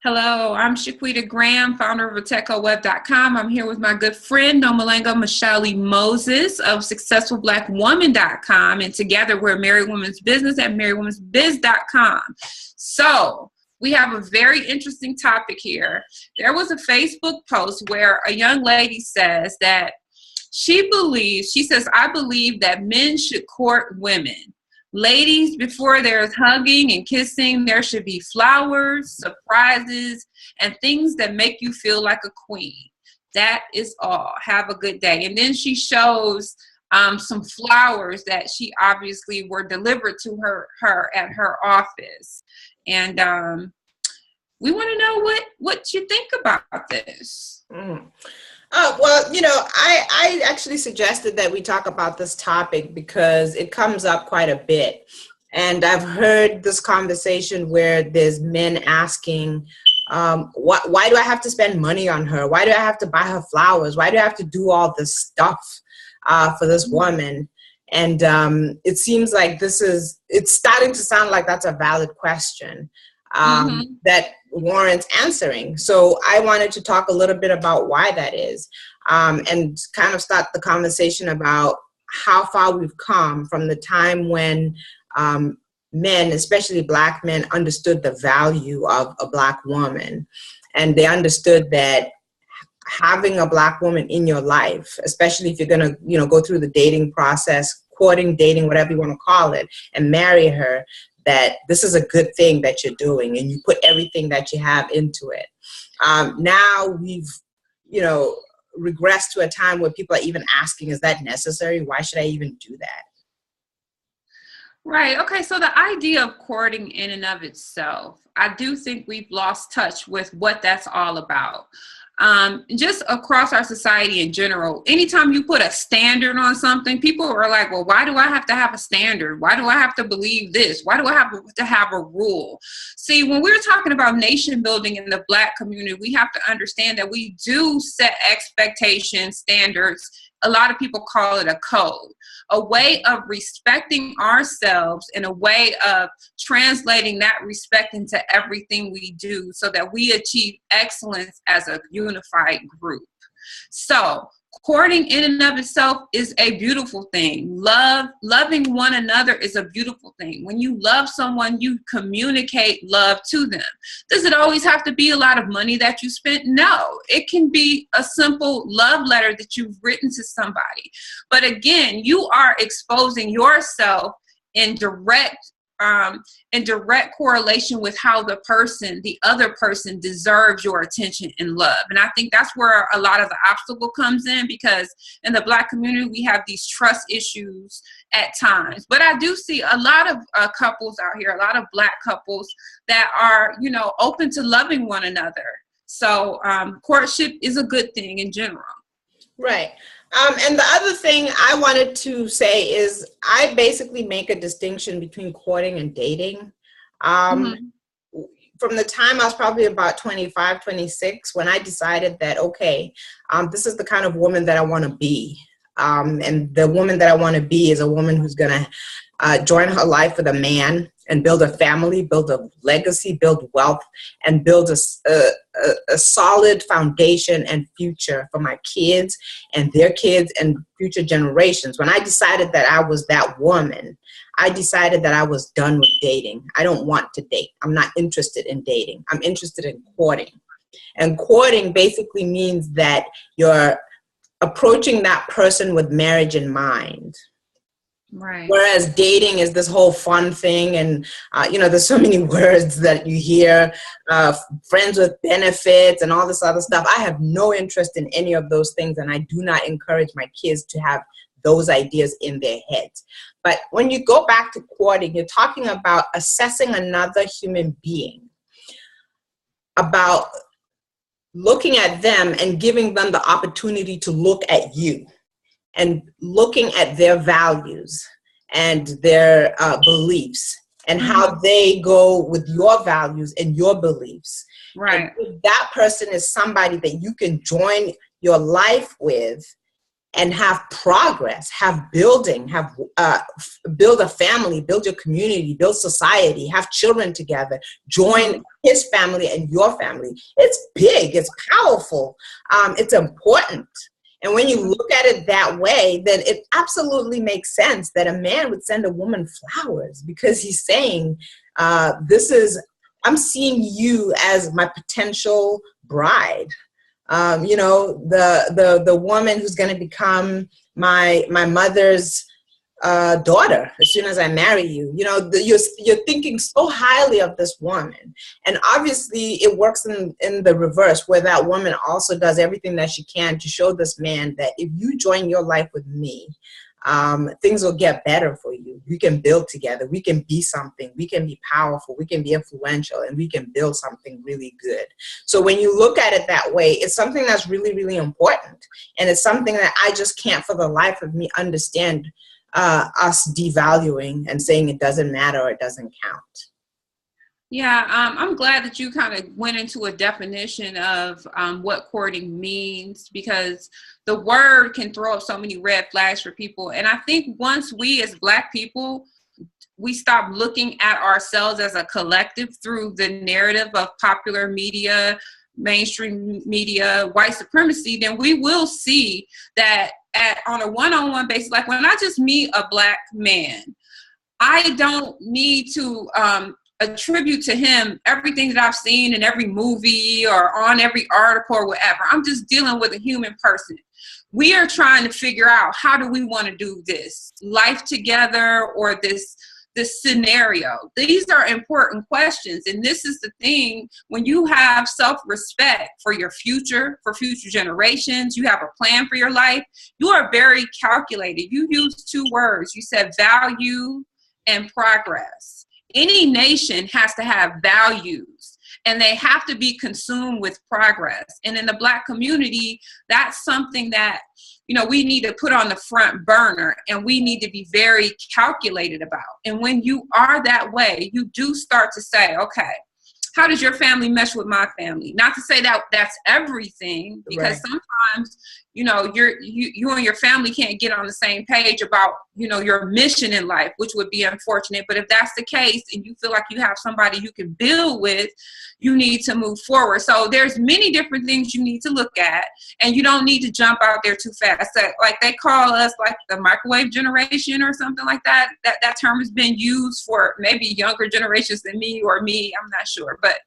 Hello, I'm Shaquita Graham, founder of TechCoWeb.com. I'm here with my good friend, Nomalanga Mhlauli-Moses of SuccessfulBlackWoman.com. And together we're Married Women's Business at marriedwomenbiz.cim. So we have a very interesting topic here. There was a Facebook post where a young lady says that she says, I believe that men should court women. Ladies, before there's hugging and kissing, there should be flowers, surprises, and things that make you feel like a queen. That is all. Have a good day. And then she shows some flowers that she obviously were delivered to her at her office. And we want to know what you think about this. Well, I actually suggested that we talk about this topic because it comes up quite a bit. And I've heard this conversation where there's men asking, why do I have to spend money on her? Why do I have to buy her flowers? Why do I have to do all this stuff for this woman? And it seems like it's starting to sound like that's a valid question that warrants answering. So I wanted to talk a little bit about why that is, and kind of start the conversation about how far we've come from the time when men, especially Black men, understood the value of a Black woman. And they understood that having a Black woman in your life, especially if you're going to, go through the dating process, courting, dating, whatever you want to call it, and marry her, that this is a good thing that you're doing and you put everything that you have into it. Now we've, regressed to a time where people are even asking, is that necessary? Why should I even do that? Right. Okay. So the idea of courting in and of itself, I do think we've lost touch with what that's all about. Just across our society in general, anytime you put a standard on something, people are like, well, why do I have to have a standard? Why do I have to believe this? Why do I have to have a rule? See, when we're talking about nation building in the Black community, we have to understand that we do set expectations, standards. A lot of people call it a code, a way of respecting ourselves and a way of translating that respect into everything we do so that we achieve excellence as a unified group. So courting in and of itself is a beautiful thing. Loving one another is a beautiful thing. When you love someone, you communicate love to them. Does it always have to be a lot of money that you spent? No, it can be a simple love letter that you've written to somebody. But again, you are exposing yourself in direct correlation with how the other person deserves your attention and love. And I think that's where a lot of the obstacle comes in, because in the Black community, we have these trust issues at times. But I do see a lot of couples out here, a lot of Black couples that are, open to loving one another. So courtship is a good thing in general. Right. And the other thing I wanted to say is I basically make a distinction between courting and dating. From the time I was probably about 25, 26, when I decided that, okay, this is the kind of woman that I want to be. And the woman that I want to be is a woman who's going to join her life with a man and build a family, build a legacy, build wealth, and build a solid foundation and future for my kids and their kids and future generations. When I decided that I was that woman, I decided that I was done with dating. I don't want to date. I'm not interested in dating. I'm interested in courting. And courting basically means that you're approaching that person with marriage in mind. Right. Whereas dating is this whole fun thing, and there's so many words that you hear, friends with benefits and all this other stuff. I have no interest in any of those things, and I do not encourage my kids to have those ideas in their heads. But when you go back to courting, you're talking about assessing another human being, about looking at them and giving them the opportunity to look at you, and looking at their values and their beliefs and how they go with your values and your beliefs. Right. And if that person is somebody that you can join your life with and have progress, have building, build a family, build your community, build society, have children together, join his family and your family. It's big, it's powerful, it's important. And when you look at it that way, then it absolutely makes sense that a man would send a woman flowers, because he's saying, I'm seeing you as my potential bride. The woman who's going to become my mother's daughter as soon as I marry you. You're thinking so highly of this woman, and obviously it works in the reverse, where that woman also does everything that she can to show this man that if you join your life with me, things will get better for you. We can build together. We can be something. We can be powerful. We can be influential, and we can build something really good. So when you look at it that way, it's something that's really, really important. And it's something that I just can't for the life of me understand us devaluing and saying it doesn't matter or it doesn't count. Yeah, I'm glad that you kind of went into a definition of what courting means, because the word can throw up so many red flags for people. And I think once we as Black people, we stop looking at ourselves as a collective through the narrative of popular media, mainstream media, white supremacy, then we will see that on a one-on-one basis, like when I just meet a Black man, I don't need to attribute to him everything that I've seen in every movie or on every article or whatever. I'm just dealing with a human person. We are trying to figure out, how do we want to do this life together, or this scenario? These are important questions. And this is the thing, when you have self-respect for your future, for future generations, you have a plan for your life, you are very calculated. You used two words. You said value and progress. Any nation has to have values, and they have to be consumed with progress. And in the Black community, that's something that, we need to put on the front burner, and we need to be very calculated about. And when you are that way, you do start to say, okay, how does your family mesh with my family? Not to say that that's everything, because sometimes, you and your family can't get on the same page about, your mission in life, which would be unfortunate. But if that's the case, and you feel like you have somebody you can build with, you need to move forward. So there's many different things you need to look at, and you don't need to jump out there too fast. Like they call us like the microwave generation or something like that. That term has been used for maybe younger generations than me or me. I'm not sure. But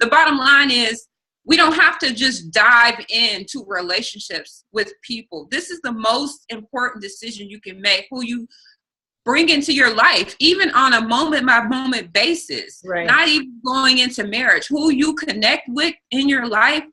the bottom line is, we don't have to just dive into relationships with people. This is the most important decision you can make, who you bring into your life, even on a moment-by-moment basis, not even going into marriage. Who you connect with in your life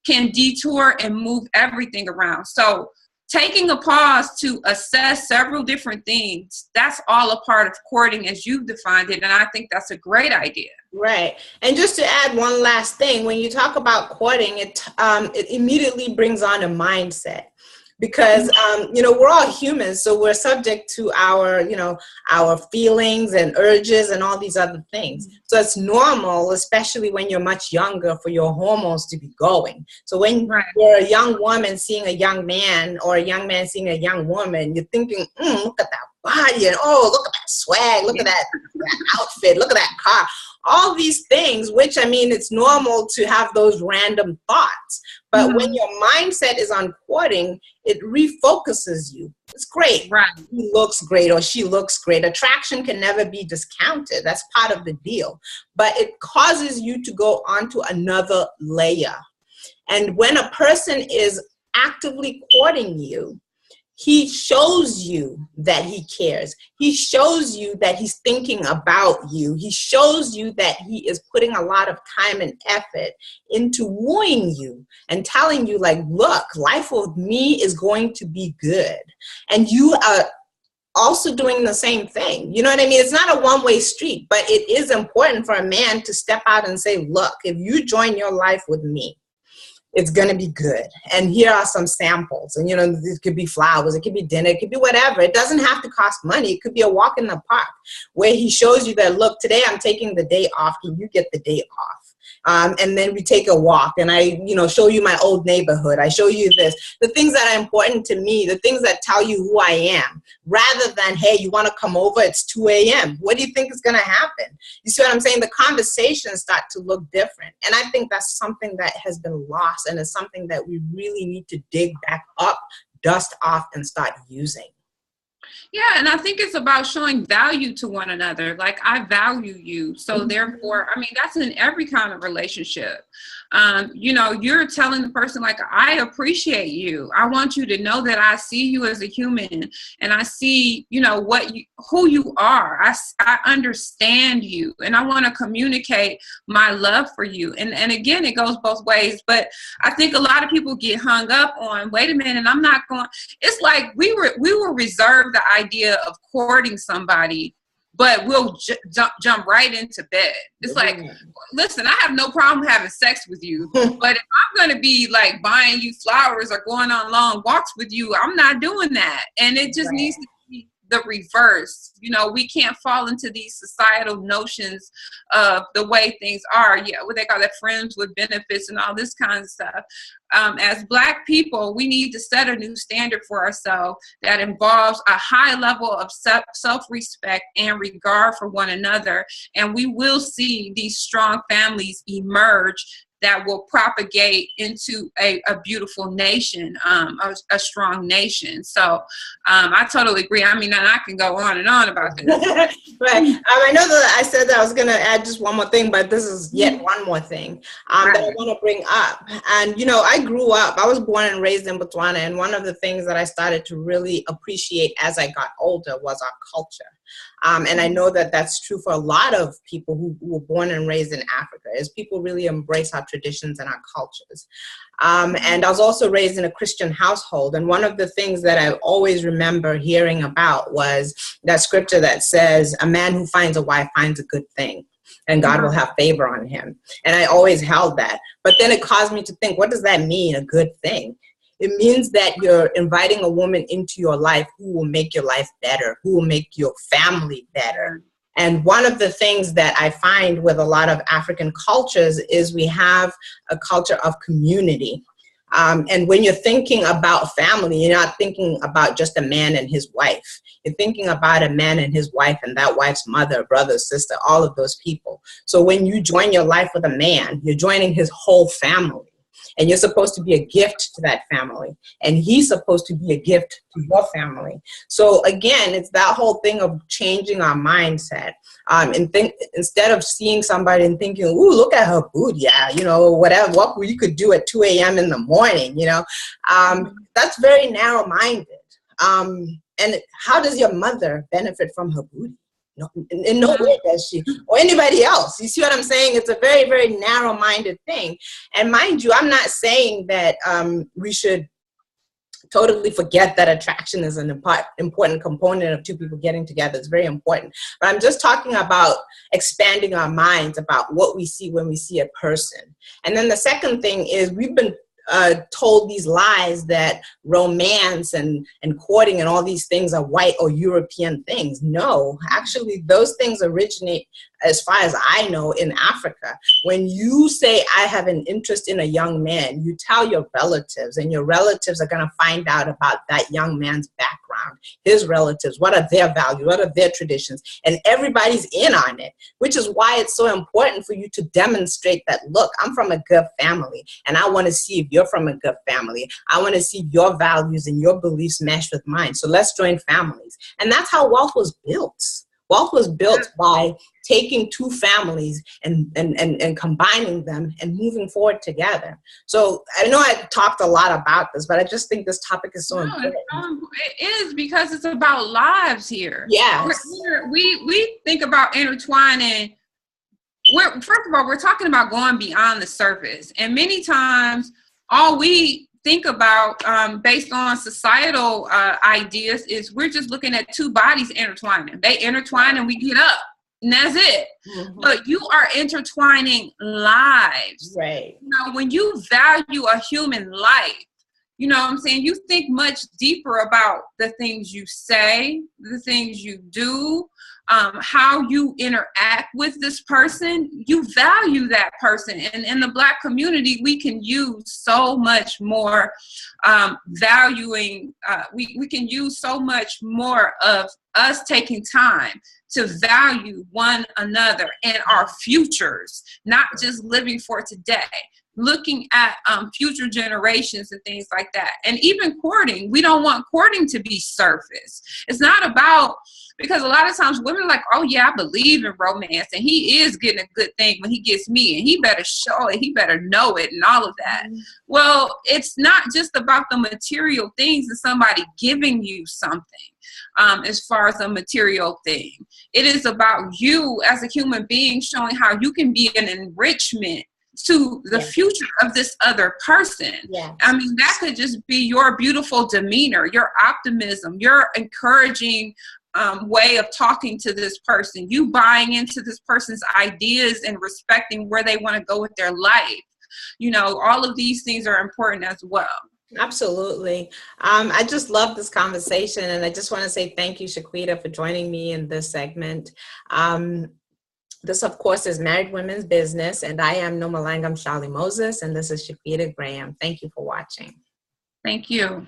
can detour and move everything around. So taking a pause to assess several different things, that's all a part of courting as you've defined it. And I think that's a great idea. Right. And just to add one last thing, when you talk about courting, it immediately brings on a mindset. Because, we're all humans, so we're subject to our feelings and urges and all these other things. So it's normal, especially when you're much younger, for your hormones to be going. So when you're a young woman seeing a young man, or a young man seeing a young woman, you're thinking, look at that body, and look at that swag, look at that outfit, look at that car. All these things, which, it's normal to have those random thoughts. But when your mindset is on courting, it refocuses you. It's great. Right. He looks great, or she looks great. Attraction can never be discounted. That's part of the deal. But it causes you to go onto another layer. And when a person is actively courting you, he shows you that he cares. He shows you that he's thinking about you. He shows you that he is putting a lot of time and effort into wooing you and telling you, like, look, life with me is going to be good. And you are also doing the same thing. You know what I mean? It's not a one-way street, but it is important for a man to step out and say, look, if you join your life with me, it's going to be good. And here are some samples. And, it could be flowers, it could be dinner, it could be whatever. It doesn't have to cost money. It could be a walk in the park where he shows you that, look, today I'm taking the day off. Can you get the day off? And then we take a walk, and I, show you my old neighborhood. I show you this, the things that are important to me, the things that tell you who I am, rather than, hey, you want to come over? It's 2 a.m. What do you think is going to happen? You see what I'm saying? The conversations start to look different. And I think that's something that has been lost, and it's something that we really need to dig back up, dust off, and start using. Yeah, and I think it's about showing value to one another. Like, I value you, so therefore, I mean, that's in every kind of relationship. You're telling the person, like, I appreciate you. I want you to know that I see you as a human, and I see, who you are. I understand you, and I want to communicate my love for you. And again, it goes both ways. But I think a lot of people get hung up on, wait a minute, I'm not going. It's like we were reserved the idea of courting somebody, but we'll jump right into bed. It's like, listen, I have no problem having sex with you, but if I'm going to be like buying you flowers or going on long walks with you, I'm not doing that. And it just needs to be the reverse. We can't fall into these societal notions of the way things are. Yeah, what they call that, friends with benefits and all this kind of stuff. As Black people, we need to set a new standard for ourselves that involves a high level of self-respect and regard for one another. And we will see these strong families emerge that will propagate into a beautiful nation, a strong nation. So I totally agree. I mean, and I can go on and on about this. Right. I know that I said that I was going to add just one more thing, but this is yet one more thing that I want to bring up. And, I grew up, I was born and raised in Botswana. And one of the things that I started to really appreciate as I got older was our culture. And I know that that's true for a lot of people who were born and raised in Africa, is people really embrace our traditions and our cultures. And I was also raised in a Christian household. And one of the things that I always remember hearing about was that scripture that says, a man who finds a wife finds a good thing, and God will have favor on him. And I always held that. But then it caused me to think, what does that mean, a good thing? It means that you're inviting a woman into your life who will make your life better, who will make your family better. And one of the things that I find with a lot of African cultures is we have a culture of community. And when you're thinking about family, you're not thinking about just a man and his wife. You're thinking about a man and his wife and that wife's mother, brother, sister, all of those people. So when you join your life with a man, you're joining his whole family. And you're supposed to be a gift to that family. And he's supposed to be a gift to your family. So again, it's that whole thing of changing our mindset. Instead of seeing somebody and thinking, ooh, look at her booty, whatever, what you could do at 2 a.m. in the morning, that's very narrow-minded. And how does your mother benefit from her booty? No, in no way does she, or anybody else. You see what I'm saying? It's a very, very narrow-minded thing. And mind you, I'm not saying that we should totally forget that attraction is an important component of two people getting together. It's very important. But I'm just talking about expanding our minds about what we see when we see a person. And then the second thing is, we've been told these lies that romance and courting and all these things are white or European things. No, actually, those things originate, as far as I know, in Africa. When you say, I have an interest in a young man, you tell your relatives, and your relatives are going to find out about that young man's background, his relatives, what are their values, what are their traditions, and everybody's in on it, which is why it's so important for you to demonstrate that, look, I'm from a good family, and I want to see if you're from a good family. I want to see if your values and your beliefs mesh with mine. So let's join families. And that's how wealth was built. Wealth was built by taking two families and combining them and moving forward together. So I know I talked a lot about this, but I just think this topic is so important. It is, because it's about lives here. Yes. We think about intertwining. First of all, we're talking about going beyond the surface. And many times, all we think about based on societal ideas is we're just looking at two bodies intertwining. They intertwine and we get up, and that's it. Mm-hmm. But you are intertwining lives. Right. When you value a human life, you know what I'm saying, you think much deeper about the things you say, the things you do. how you interact with this person, you value that person. And in the Black community, we can use so much more we can use so much more of us taking time to value one another and our futures, not just living for today, looking at future generations and things like that. And even courting, we don't want courting to be surface. It's not about, because a lot of times women are like, oh yeah, I believe in romance and he is getting a good thing when he gets me and he better show it, he better know it and all of that. Mm-hmm. Well, it's not just about the material things and somebody giving you something as far as a material thing. It is about you as a human being showing how you can be an enrichment to the future of this other person. Yeah. I mean, that could just be your beautiful demeanor, your optimism, your encouraging way of talking to this person, you buying into this person's ideas and respecting where they want to go with their life. You know, all of these things are important as well. Absolutely. I just love this conversation, and I just want to say thank you, Shaquita, for joining me in this segment. This, of course, is Married Women's Business, and I am Nomalanga Mhlauli-Moses, and this is Shaquita Graham. Thank you for watching. Thank you.